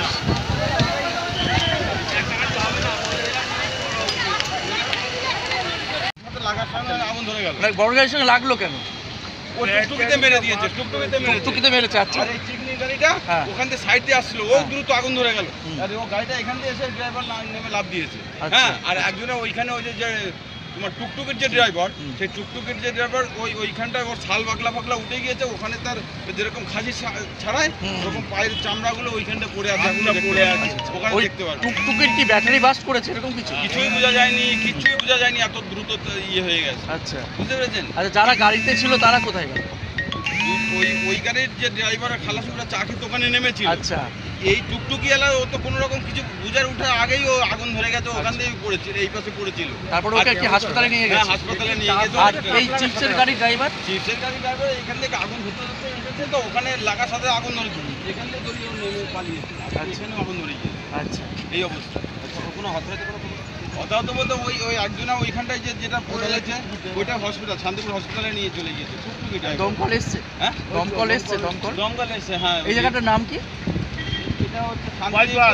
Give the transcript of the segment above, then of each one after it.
না। আগুন ধরে গেল। বড় গাড়ির সঙ্গে লাগলো কেন? ও টুকটুকিতে মেরে দিয়েছে, টুকটুকিতে মেরেছে। আচ্ছা, আর এই চিকনি গাড়িটা ওখান থেকে সাইড দিয়ে আসছিল, ও দ্রুত আগুন ধরে গেল। আর ও গাড়িটা এখান দিয়ে এসে ড্রাইভার নেমে লাফ দিয়েছে। হ্যাঁ, আর একজনে ওইখানে ওই যে তোমার টুকটুকের যে ড্রাইভার, সেই টুকটুকের যে ড্রাইভার ওইখানটায় ওর ছাল বাকলা ফাকলা উঠে গিয়েছে। ওখানে তার যেরকম খাসি ছাড়ায় ওরকম পায়ের চামড়াগুলো ওইখানটা পড়ে আছে, পড়ে আছে। ওখানে দেখতে পারবে। টুকটুকের কি ব্যাটারি বাস্ট করেছে এরকম কিছু? কিছুই বোঝা যায়নি, এত দ্রুত ইয়ে হয়ে গেছে। আচ্ছা, বুঝতে পেরেছেন? আচ্ছা, যারা গাড়িতে ছিল তারা কোথায় গেল? ওই গাড়ির যে ড্রাইভার খালাসুরা চাকি দোকানে নেমেছিল। আচ্ছা, এই টুকটুকি এলা ও তো কোনো রকম কিছু বুঝার উঠে আগেই ও আগুন ধরে গেছে, ওখান থেকেই পড়েছিল, এই পাশে পড়েছিল। তারপর ওকে কি হাসপাতালে নিয়ে গেছে? হ্যাঁ, হাসপাতালে নিয়ে গেছে। আর এই চিপসের গাড়ির ড্রাইভার এখান থেকে আগুন ধরতে এসেছে, তো ওখানে লাগার সাথে আগুন ধরেছিল, এখান থেকে ধরিয়ে নেমে পালিয়েছে, এখানে আগুন ধরে গিয়েছে। আচ্ছা, এই অবস্থা। কোনো হতাহত বলতে ওই একজনা ওইখানটায় যেটা পড়ে গেছে ওইটা হসপিটাল, শান্তিপুর হসপিটালে নিয়ে চলে গিয়েছে। দমকল এসছে? হ্যাঁ, দমকল এসছে। দমকল এসছে। হ্যাঁ, এই জায়গাটার নাম কি? এটা হচ্ছে শান্তিপুর।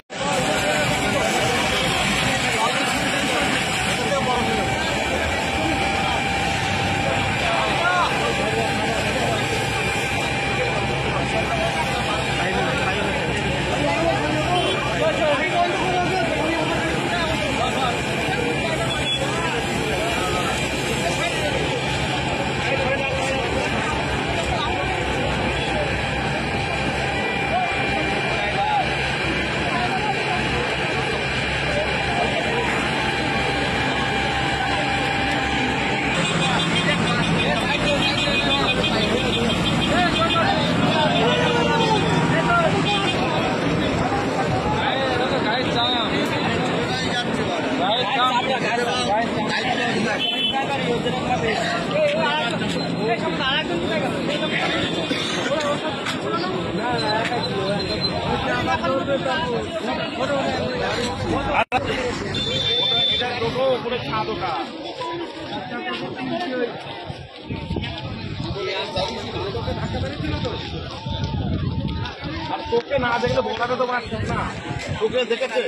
তোকে না দেখলে বোঝাতে তো পারছিস না, তোকে দেখেছে।